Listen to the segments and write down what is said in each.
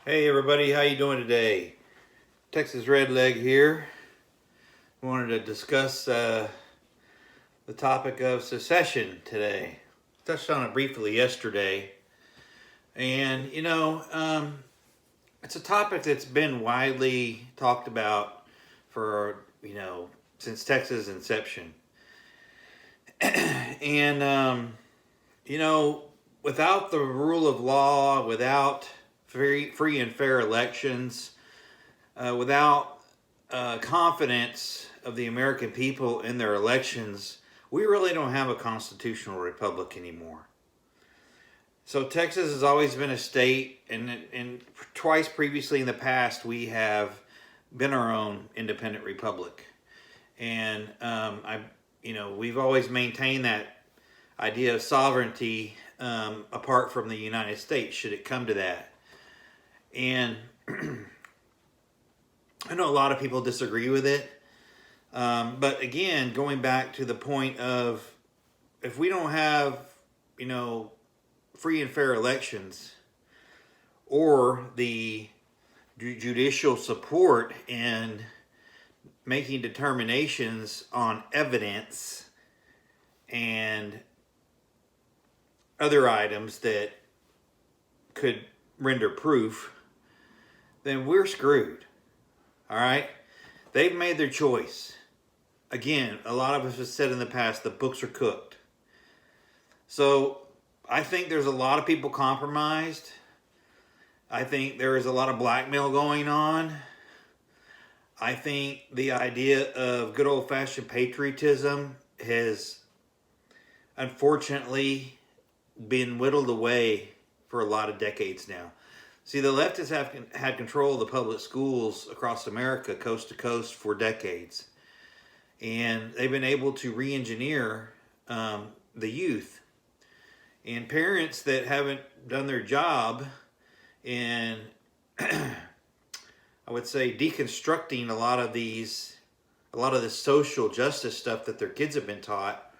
Hey everybody, how you doing today? Texas Redleg here. Wanted to discuss the topic of secession today. Touched on it briefly yesterday, and it's a topic that's been widely talked about for since Texas inception. And without the rule of law, without free and fair elections, without confidence of the American people in their elections, we really don't have a constitutional republic anymore. So Texas has always been a state, and twice previously in the past we have been our own independent republic, and we've always maintained that idea of sovereignty apart from the United States, should it come to that. And I know a lot of people disagree with it, but again, going back to the point of, if we don't have, free and fair elections, or the judicial support in making determinations on evidence and other items that could render proof, then we're screwed. All right? They've made their choice. Again, a lot of us have said in the past, the books are cooked. So I think there's a lot of people compromised. I think there is a lot of blackmail going on. I think the idea of good old-fashioned patriotism has unfortunately been whittled away for a lot of decades now. See, the leftists have had control of the public schools across America, coast to coast, for decades. And they've been able to re-engineer the youth. And parents that haven't done their job in, I would say, deconstructing a lot of the social justice stuff that their kids have been taught,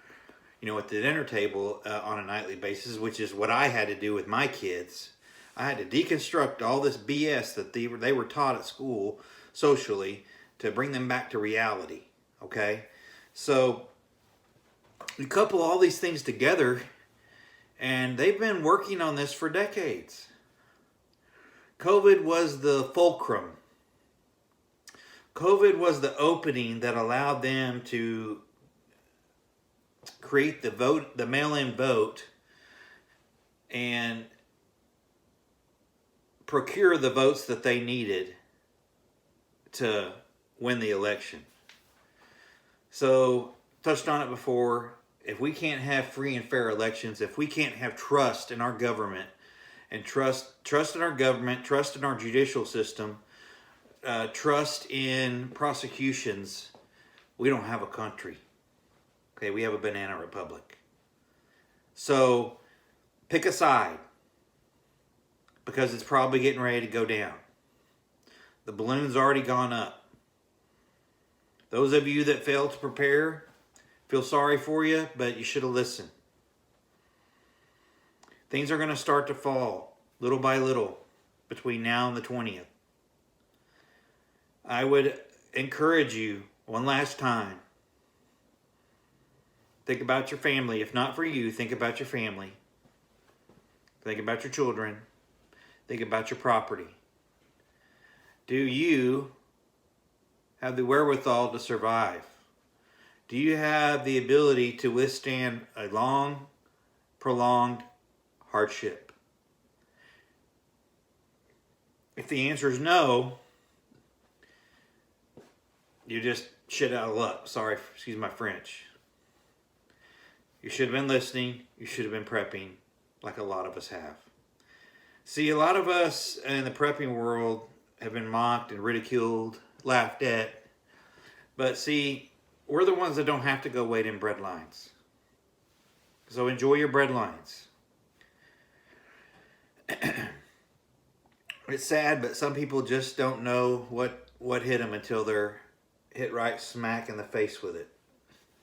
at the dinner table on a nightly basis, which is what I had to do with my kids. I had to deconstruct all this BS that they were taught at school socially to bring them back to reality. Okay? So you couple all these things together, and they've been working on this for decades. COVID was the fulcrum. COVID was the opening that allowed them to create the mail-in vote, and procure the votes that they needed to win the election. So, touched on it before, if we can't have free and fair elections, if we can't have trust in our government, and trust in our government, trust in our judicial system, trust in prosecutions, we don't have a country. Okay, we have a banana republic. So, pick a side, because it's probably getting ready to go down. The balloon's already gone up. Those of you that failed to prepare, feel sorry for you, but you should have listened. Things are going to start to fall little by little between now and the 20th. I would encourage you one last time. Think about your family. If not for you, think about your family. Think about your children. Think about your property. Do you have the wherewithal to survive? Do you have the ability to withstand a long, prolonged hardship? If the answer is no, you just shit out of luck. Sorry, excuse my French. You should have been listening. You should have been prepping, like a lot of us have. See, a lot of us in the prepping world have been mocked and ridiculed, laughed at. But see, we're the ones that don't have to go wait in bread lines. So enjoy your bread lines. It's sad, but some people just don't know what hit them until they're hit right smack in the face with it.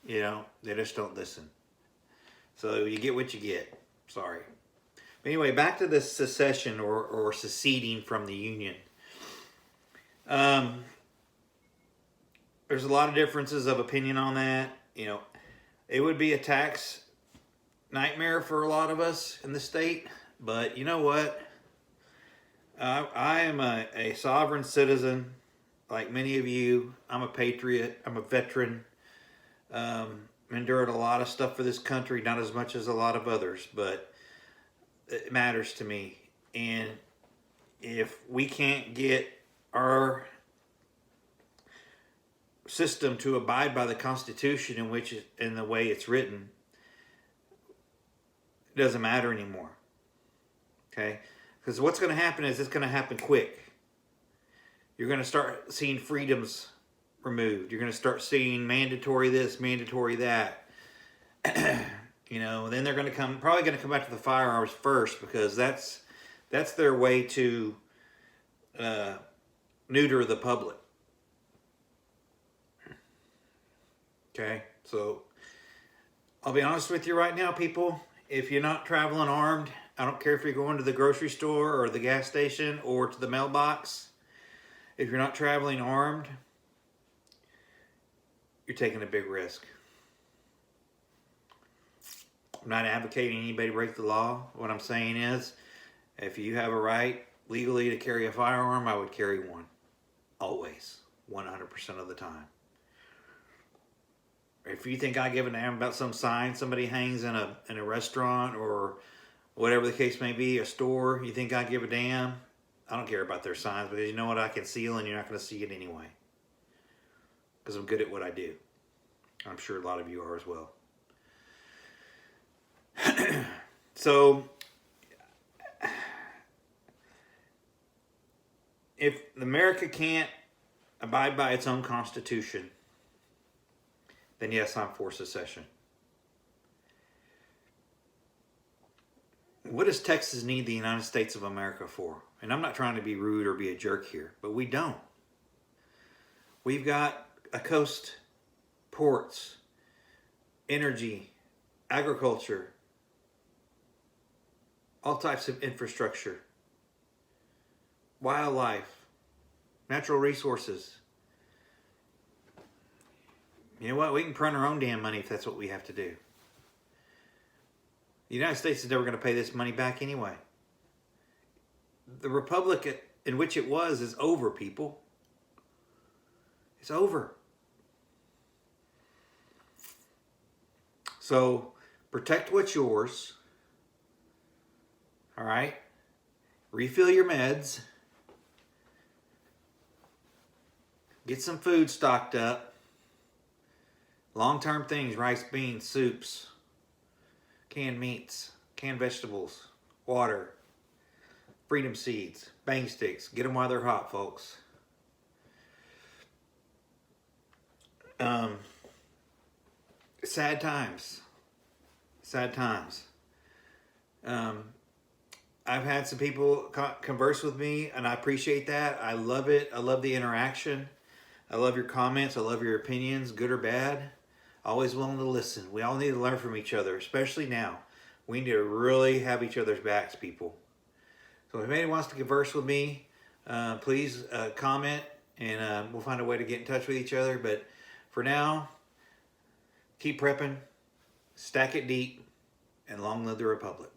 They just don't listen. So you get what you get. Sorry. Anyway, back to this secession or seceding from the Union. Um, there's a lot of differences of opinion on that. It would be a tax nightmare for a lot of us in the state. But you know what? I am a sovereign citizen, like many of you. I'm a patriot. I'm a veteran. Endured a lot of stuff for this country, not as much as a lot of others, but it matters to me. And if we can't get our system to abide by the Constitution in the way it's written, it doesn't matter anymore. Okay? Because what's going to happen is it's going to happen quick. You're going to start seeing freedoms removed. You're going to start seeing mandatory this, mandatory that. Then they're going to probably going to come back to the firearms first, because that's their way to neuter the public. Okay, so I'll be honest with you right now, people. If you're not traveling armed, I don't care if you're going to the grocery store or the gas station or to the mailbox. If you're not traveling armed, you're taking a big risk. I'm not advocating anybody break the law. What I'm saying is, if you have a right legally to carry a firearm, I would carry one. Always. 100% of the time. If you think I give a damn about some sign somebody hangs in a restaurant or whatever the case may be, a store, you think I give a damn? I don't care about their signs, because you know what? I can seal and you're not going to see it anyway. Because I'm good at what I do. I'm sure a lot of you are as well. So, if America can't abide by its own Constitution, then yes, I'm for secession. What does Texas need the United States of America for? And I'm not trying to be rude or be a jerk here, but we don't. We've got a coast, ports, energy, agriculture, all types of infrastructure, wildlife, natural resources. You know what? We can print our own damn money if that's what we have to do. The United States is never going to pay this money back anyway. The republic in which it was is over, people. It's over. So, protect what's yours. All right? Refill your meds. Get some food stocked up. Long-term things, rice, beans, soups, canned meats, canned vegetables, water, freedom seeds, bang sticks. Get them while they're hot, folks. Sad times. Sad times. I've had some people converse with me, and I appreciate that. I love it. I love the interaction. I love your comments. I love your opinions, good or bad. Always willing to listen. We all need to learn from each other, especially now. We need to really have each other's backs, people. So if anybody wants to converse with me, please comment, and we'll find a way to get in touch with each other. But for now, keep prepping, stack it deep, and long live the Republic.